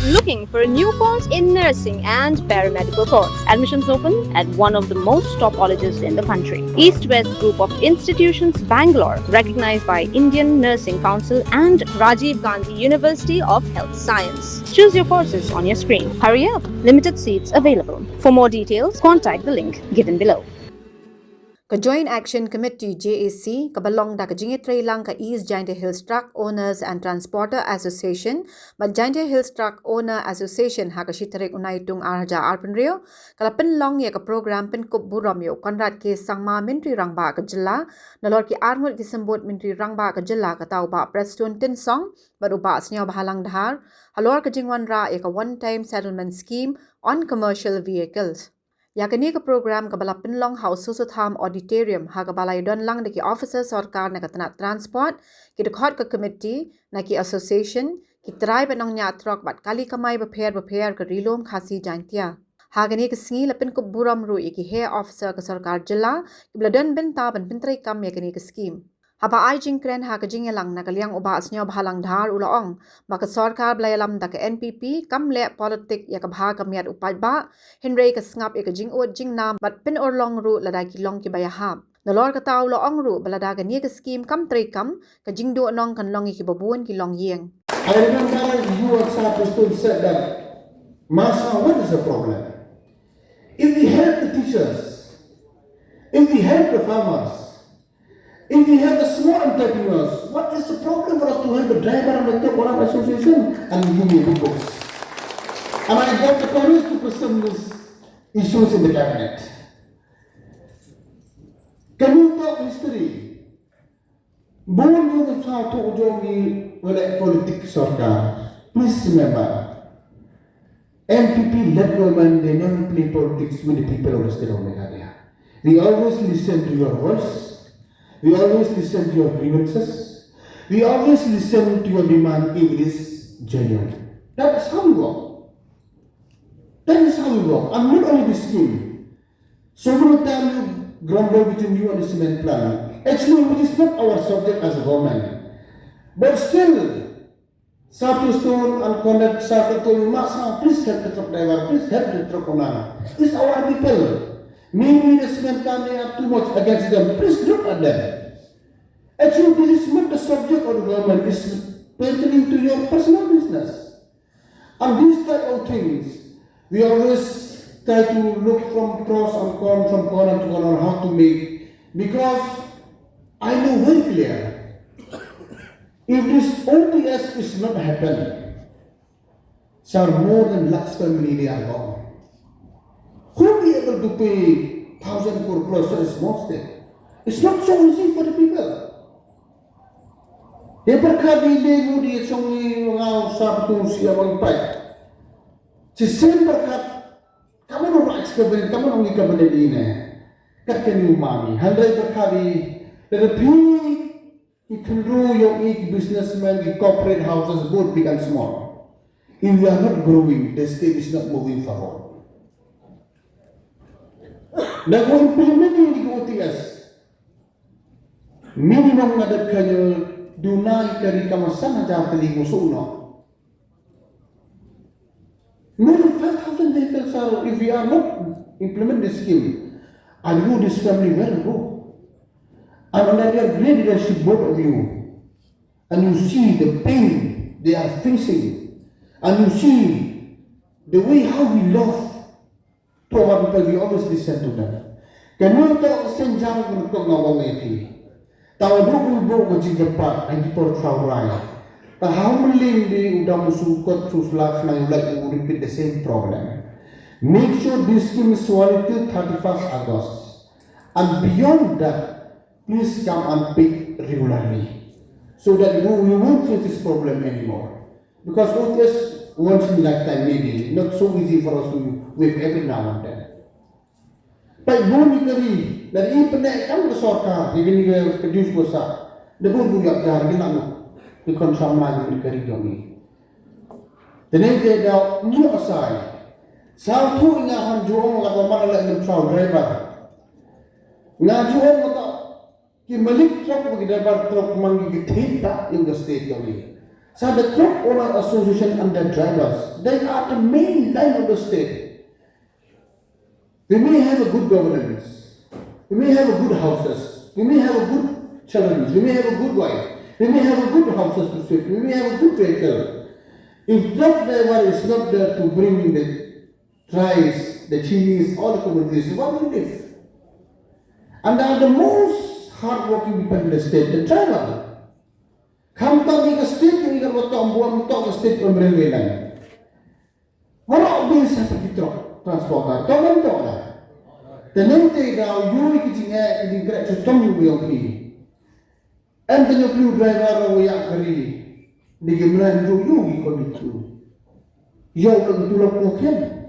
Looking for a new course in nursing and paramedical course? Admissions open at one of the most top colleges in the country. East-West Group of Institutions, Bangalore, recognized by Indian Nursing Council and Rajiv Gandhi University of Health Science. Choose your courses on your screen. Hurry up! Limited seats available. For more details, contact the link given below. Ka Joint Action Committee JAC kabalong da ka jingitray lang ka East Giant Hills Truck Owners and Transporter Association but Giant Hills Truck Owner Association ha ka shitarik unay tung arja arpenrio kala penlong ya ka program penkup Burom yo konrad ke sangma menteri rangba ka jela nalor ki armut disebut menteri rangba ka jela ka tau ba Preston tin song baru ba snya bahalang dahar halor ka jingwan ra ya ka one time settlement scheme on commercial vehicles. Yakani ka program kabala penlong house susutham auditorium ha kabala idon lang deki officer sarkar na katana transport ki dekhot ka committee na ki association ki try banong nya trok bat kali kamai bapher ka rilom khasi jantia ha gani ka singi lapen ko buram ru ki he officer ka sarkar jilla ki bladan ben ta ban pintrai kam yakani ka scheme haba ai jingkren ha ka jingelang na kaliang uba asnyo bhalang dhar ulaong maka sarkar blayalam da ka NPP kam le politik ya ka bha ka miat upai ba hinrei ka ngap ya ka jingot jingnam bat pin orlong ru lada ki long ki bayaham nalor ka taw lo ong ru balada ka ni ka scheme kam tre kam ka jingdo nong kan long ki babun ki long yeng. I remember you were supposed to say that Masa, what is the problem? If we help the teachers, if we help the farmers, if we have the small entrepreneurs, what is the problem for us to help the driver and the truck owner association and give me reports? And I got the courage to present these issues in the cabinet. Can you talk history? Born with the child to join politics sarkar. Please remember, MPP led government, they never play politics with the people of the state of Meghalaya. We always listen to your voice. We always listen to your grievances. We always listen to your demand if it is genuine. That is how we work. That is how we work. And not only this scheme. So many times you grumble between you and the cement plant. Actually, it is not our subject as a government. But still, Satu Stone and Conduct Satu told me, Masa, please help the truck driver, please help the truck owner. It's our people. Maybe the cement company are too much against them. Please look at them. Actually, this is not the subject of the government. It's pertaining to your personal business. And these type of things, we always try to look from pros and cons, from corner to corner, how to make. Because I know very clear, if this OTSS is not happening, so more than lakhs family they are gone. Who will be able to pay 1,000 crore plus for a small state? It's not so easy for the people. Dia berkabile mo di songi ngau sabtu siya magpay. Si sen berkat kamu no rights kaben kamu no ngi kaben dine. Kat kani umami handai berkabi the you can do your businessmen, the corporate houses, both big and small. If we are not growing, the state is not moving forward. Nag-implement yung OTS. Minimum na dad kayo, dunay kari kamasan na dyan taligo sa uno. More than 5,000 vehicles are, if we are not implement this scheme, I know this family where to go. And under great leadership, both of you, and you see the pain they are facing, and you see the way how we love to our people, we always listen to them. Can you talk senjang untuk ngawang iti? Tahu dulu bu uji cepat, lagi portfolio raya. Tahu meling di udah musukot susulak na ulai repeat the same problem. Make sure this scheme is valid till 31st August, and beyond that, please come and pick regularly, so that you won't face this problem anymore. Because OTS once in a lifetime maybe, not so easy for us to wave every now and then. But bumi kari dari pendek kamu ke sorka, ini ke kedus bosa, debun buyak jar bilang di konsum lagi kari kami. Tenang dia dah mu asai, satu ingahan jual atau mana lagi bersau driver, ngajual atau ki malik truk bagi driver truk mangi kita yang ke state kami. So the truck owner association and the drivers, they are the main line of the state. We may have a good governance, we may have a good houses, we may have a good children, we may have a good wife, we may have a good houses to sweep, we may have a good vehicle. If truck driver is not there to bring in the rice, the chilies, all the commodities, what will live? And they are the most hardworking people in the state, the driver. Come to the state, we can go to the state on railway line. What are these truck transporter? Don't know. The name they now you getting a in the to Tom will be. And then the blue driver we are carry the gimlan to you equal to. You're going to look okay.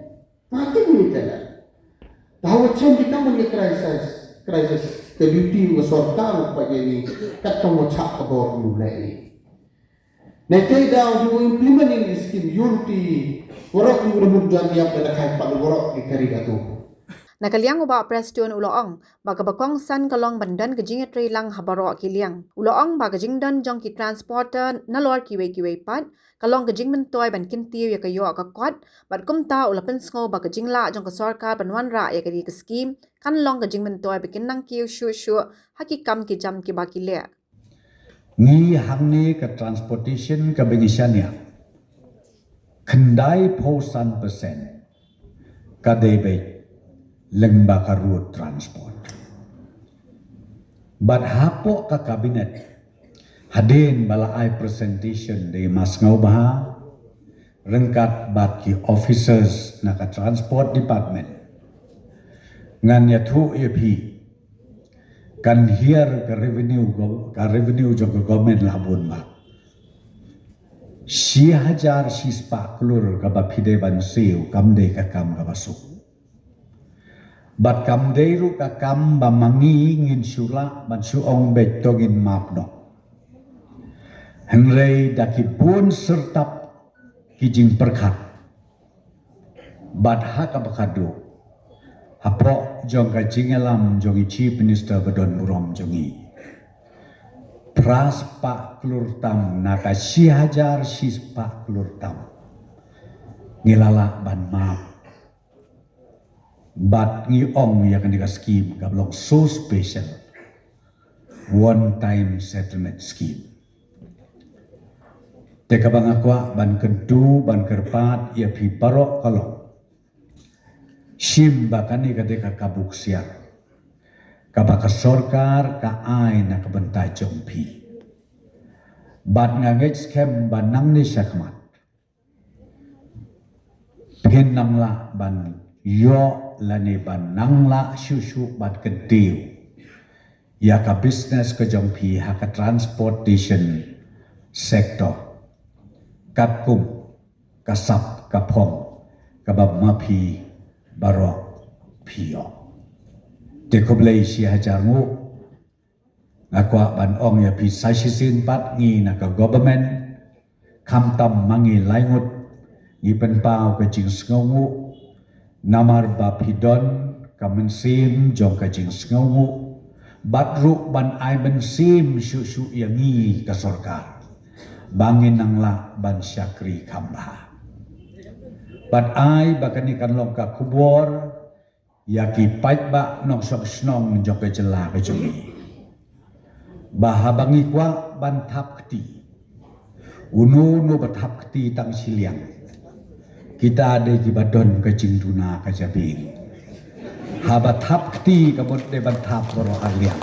Nothing with that. The how change become a crisis. The duty was sort out by any cut from what's up about you lay. Nay down you implementing this scheme, unity, work you remove Johnny up with a kind of work you carry at all. Nakaliang uba prestion uloong bagabakong san kalong bandan kajing tre lang habaro kiliang uloong bagajing dan jong ki transporter nalor kiwe pat kalong kajing mentoy ban kintiu ya kayo akakwat bat kumta ulapen sngo bagajing la jong ka sarkar banwan ra ya kadi ka scheme kan long kajing mentoy bikin nang kiu shu hakikam ki jam ki bakile ni hangni ka transportation ka bengisania kendai posan persen ka debe lembaga road transport. But hapo ka kabinet hadin balai presentation di mas ngau baha rengkat bat ki officers na ka transport department ngan ya thu EP kan here ka revenue jo government labun ba 4,000 sispa klur ka bapide ban siu kam de ka kam ka basuk Bat kam deiru ka kam bamangi ngin sula ban suong bet togin mapno. Henrei daki pun sertap kijing perkat. Bat haka bakado. Hapo jong ka jingelam jongi Chief Minister Badon Burom jongi. Pras pak klur tam naka 4,000 sispa klur tam. Ngilala ban map. But ni ong ya kan scheme kablong so special one time settlement scheme. Teka bang akwa ban kentu ban kerpat ya pi parok kalong. Shim bakani kadeka kabuk siak. Kabaka sorkar ka ay na kabantai jompi. But ngagej skem banang ni syakmat. Pin namla ban yo lani ban nangla syusyu ban kedio ya ka business ke jompi ha ka transportation sector kapkum kasap kapong kabab mapi barok pio dekoblei si hajarmu akwa ban ong ya pi sasisin pat ngi na ka government kam tam mangi laingut ngi penpau ke jing sngongu Namar bapidon kamensim jong kajing sngongu batru ban ai bensim syu yangi ka sorkar bangin nangla ban syakri kamba bat ai bakani kan long ka kubor yaki pait ba nong sok snong jong ka jela ka jongi bahabangi kwa ban thap kti unu no bathap kti tang siliang kita ada di badon kecing tuna kajabing. Habat hap kti kabut de bantap boro alian.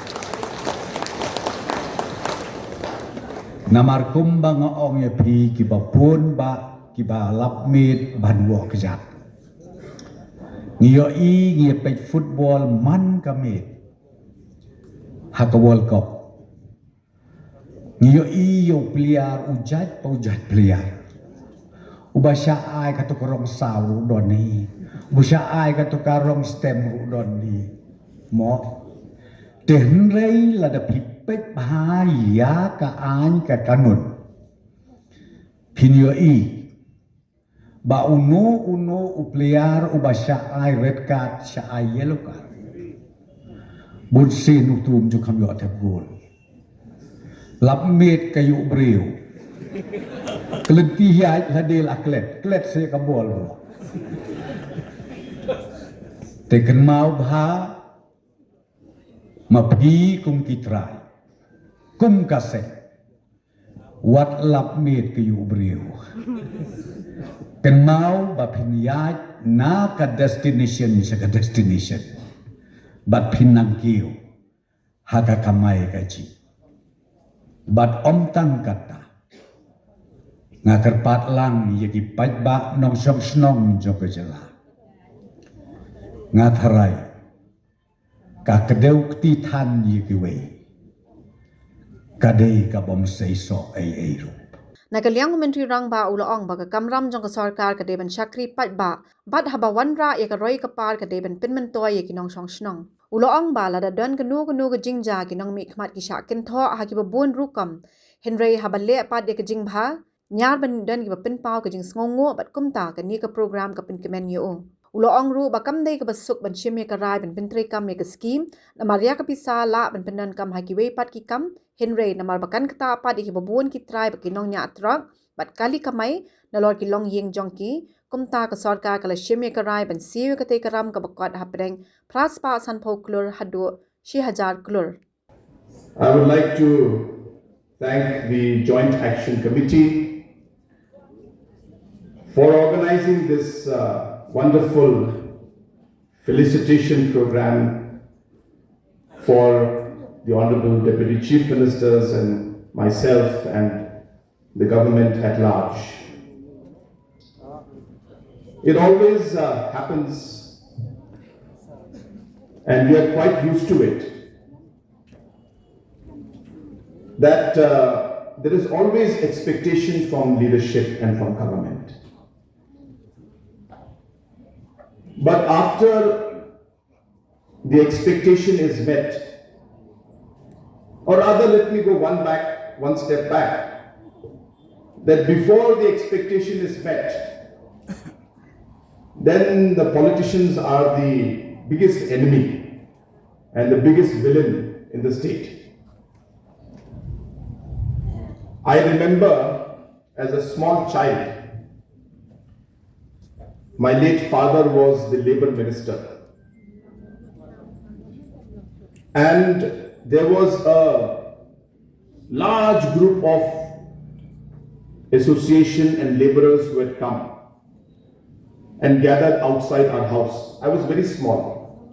Namar kumbang ong ya pi kiba pun ba kiba lapmit banwo kejat. Ngiyo ngiye pek football man kamit. Haka World Cup. Ngiyo yo peliar ujat peliar. Ubasya ay katukarong saw don ni, ubasya ay katukarong stem don ni, mo. Tenrei lada pipet bahaya ka an ka kanun. Pinyo ba uno uplear ubasya ay red card siya ay yellow card. Bunsin utum jo kamyo atap gol. Lapmit kayo brew. Kelenti hiat ladil aklet, klet se kabol bo. Teken mau bha mapgi kum kitrai, kum kasek, wat lap mit ke yu beriu. Ken mau bapin hiat na ka destination sa ka destination, bat pinang kiu, haka kamay kaji, bat om tang kata. Nga kerpat lang yagi pajba nong syong snong joko jela. Nga tharay ka kedeu kti than yagi wei. Kadei ka bom seiso ay rup. Nagaliang Menteri Rang ba ulaong baga kamram jong ka sarkar ka deban syakri pat ba bat haba wanra ya ka roy ka par ka deban pinmentoy ya kinong syong snong. Ulaong ba lada don kanu ka jingja kinong mi khmat ki syakin tho ha ki babun rukam. Henry habale pat ya ka jingbha Ñiar ban dan ki bapin pau ka jing sngongo bat kumta ka ni ka program ka pin kemen yo. Uloong ru bakam dei ka basuk ban shime ka rai ban pintre kam me ka scheme namar ya ka pisa la ban pinan kam ha ki wei pat ki kam Henry namar bakan kata pat ki babun ki trai ba kinong nya atrak bat kali kamai nalor ki long yeng jong ki kumta ka sarkar ka la shime ka rai ban siu ka te karam ka bakwat hapreng praspa san folklore hadu 6000 klur. I would like to thank the Joint Action Committee for organizing this wonderful felicitation program for the Honorable Deputy Chief Ministers and myself and the government at large. It always happens, and we are quite used to it, that there is always expectation from leadership and from government. But after the expectation is met, or rather let me go one step back, that before the expectation is met, then the politicians are the biggest enemy and the biggest villain in the state. I remember as a small child, my late father was the labor minister, and there was a large group of association and laborers who had come and gathered outside our house. I was very small,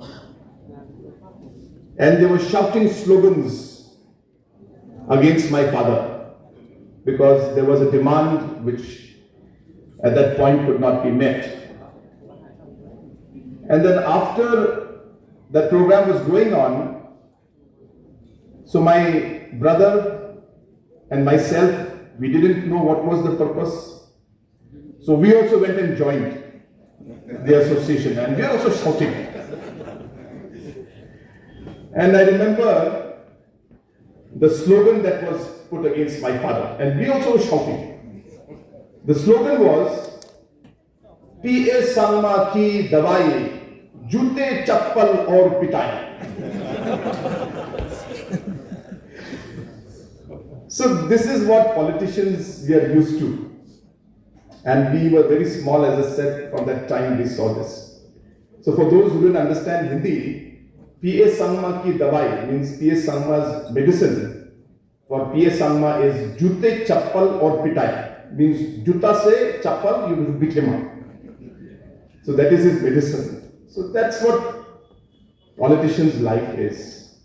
and they were shouting slogans against my father because there was a demand which at that point could not be met. And then after that program was going on, so my brother and myself, we didn't know what was the purpose. So we also went and joined the association, and we are also shouting. And I remember the slogan that was put against my father, and we also were shouting. The slogan was, "PA Sanma ki dawai, jute chappal aur pitai." So this is what politicians we are used to. And we were very small, as I said, from that time we saw this. So for those who don't understand Hindi, PA Sanma ki dawai means PA Sanma's medicine. For PA Sanma is jute chappal aur pitai. Means juta se chappal, you will beat him up. So that is his medicine. So that's what politicians' life is.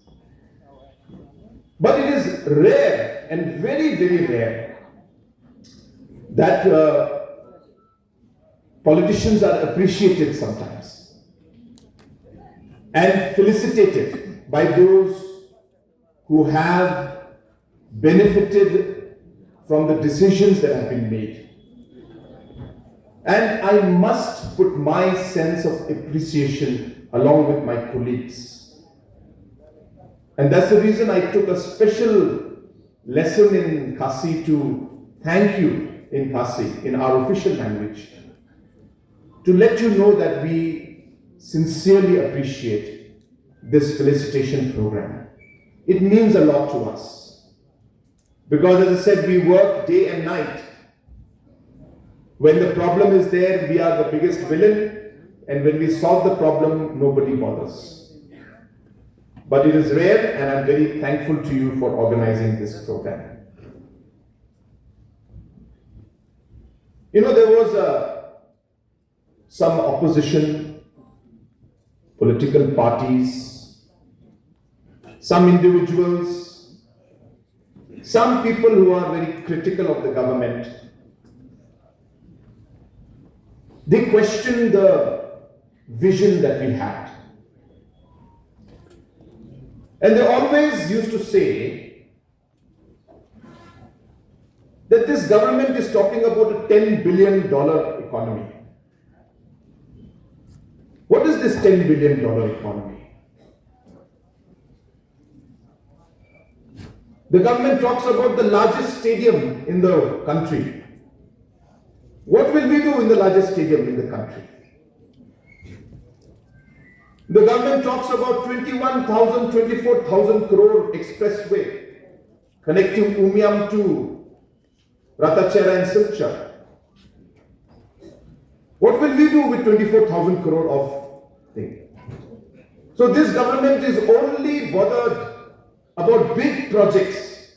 But it is rare and very, very rare that politicians are appreciated sometimes and felicitated by those who have benefited from the decisions that have been made. And I must put my sense of appreciation along with my colleagues. And that's the reason I took a special lesson in Khasi to thank you in Khasi, in our official language, to let you know that we sincerely appreciate this felicitation program. It means a lot to us. Because as I said, we work day and night. When the problem is there, we are the biggest villain. And when we solve the problem, nobody bothers. But it is rare, and I'm very thankful to you for organizing this program. You know, there was some opposition, political parties, some individuals, some people who are very critical of the government. They question the vision that we had. And they always used to say that this government is talking about a $10 billion economy. What is this $10 billion economy? The government talks about the largest stadium in the country. What will we do in the largest stadium in the country? The government talks about 24,000 crore expressway connecting Umiam to Ratachera and Silchar. What will we do with 24,000 crore of thing? So this government is only bothered about big projects,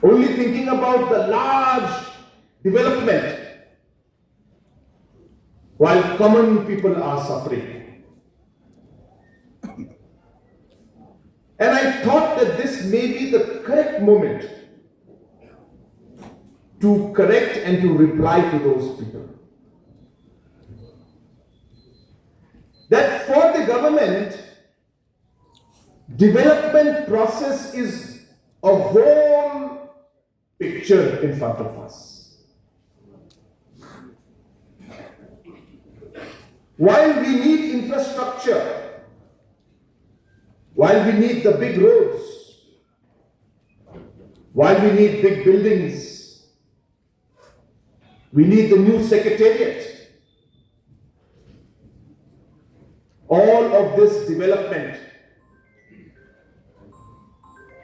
only thinking about the large development, while common people are suffering. And I thought that this may be the correct moment to correct and to reply to those people. That for the government, development process is a whole picture in front of us. While we need infrastructure, while we need the big roads, while we need big buildings, we need the new secretariat. All of this development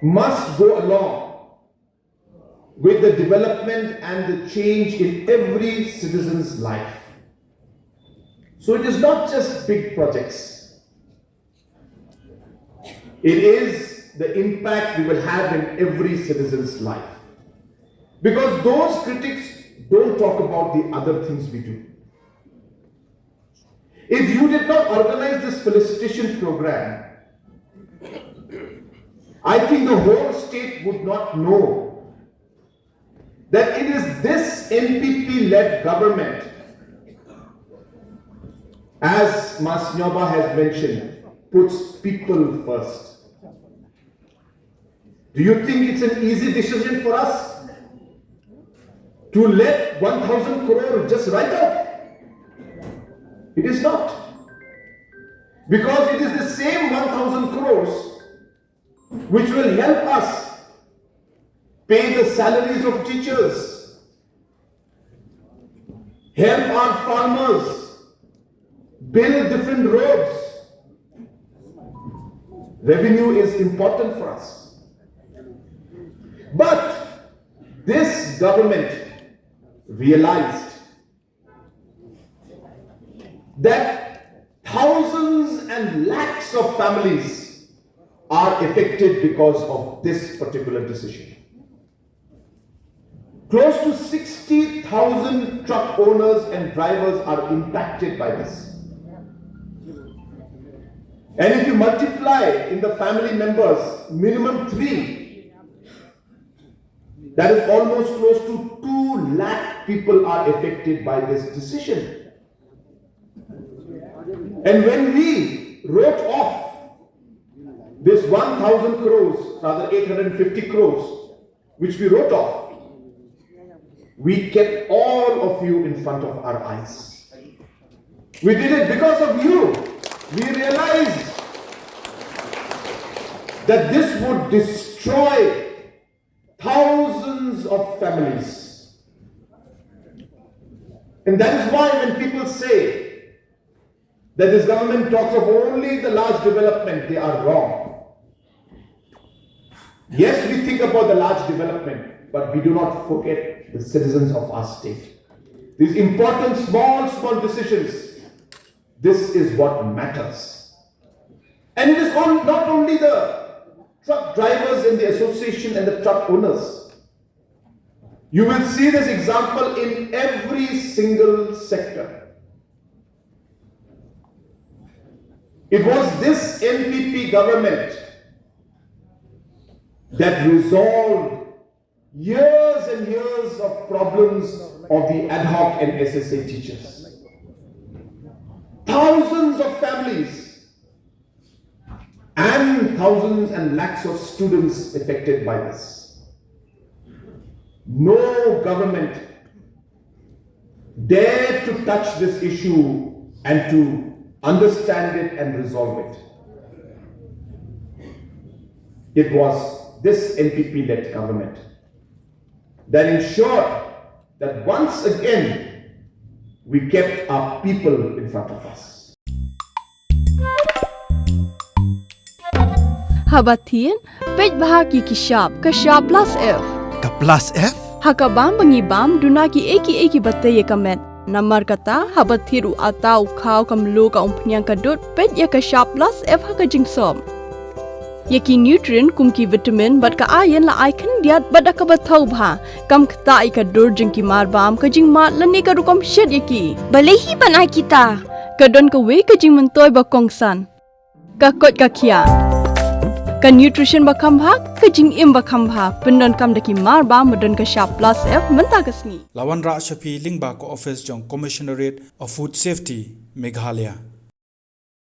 must go along with the development and the change in every citizen's life. So it is not just big projects. It is the impact we will have in every citizen's life. Because those critics don't talk about the other things we do. If you did not organize this felicitation program, I think the whole state would not know that it is this NPP-led government, as Mas Nyoba has mentioned, puts people first. Do you think it's an easy decision for us to let 1,000 crore just write off? It is not. Because it is the same 1,000 crores which will help us pay the salaries of teachers, help our farmers, build different roads. Revenue is important for us. But this government realized that thousands and lakhs of families are affected because of this particular decision. Close to 60,000 truck owners and drivers are impacted by this. And if you multiply in the family members, minimum 3, that is almost close to 2 lakh people are affected by this decision. And when we wrote off this 1,000 crores, rather 850 crores, which we wrote off, we kept all of you in front of our eyes. We did it because of you. We realized that this would destroy thousands of families. And that is why when people say that this government talks of only the large development, they are wrong. Yes, we think about the large development, but we do not forget the citizens of our state. These important small decisions, this is what matters. And it is not only the truck drivers in the association and the truck owners. You will see this example in every single sector. It was this NPP government that resolved years and years of problems of the ad hoc and SSA teachers. Thousands of families and thousands and lakhs of students affected by this. No government dared to touch this issue and to understand it and resolve it. It was this NPP-led government that ensured that once again we kept our people in front of us. Habatin, pej bahagi kishab, kashab plus F. Ka plus F? Hakabam bangibam dunaki eki bataye kamet. Namar kata habathiru atau khau kamlu ka umpnyang kadut pej ya kashab plus F hakajingsom. Yaki nutrient kumki vitamin bat ka iron la icon diat bat ka bathau bha kam khta I ka dur jingki mar bam ka jing mat lani ka rukom shed yaki balehi banai kita ka don ka we ka jing mentoy ba kongsan ka kot ka khia ka nutrition ba kham bha ka jing im ba kham bha pendon kam daki mar bam modon ka sharp plus F menta ka sngi Lawan Ra Shafi Lingba ko office jong Commissionerate of Food Safety Meghalaya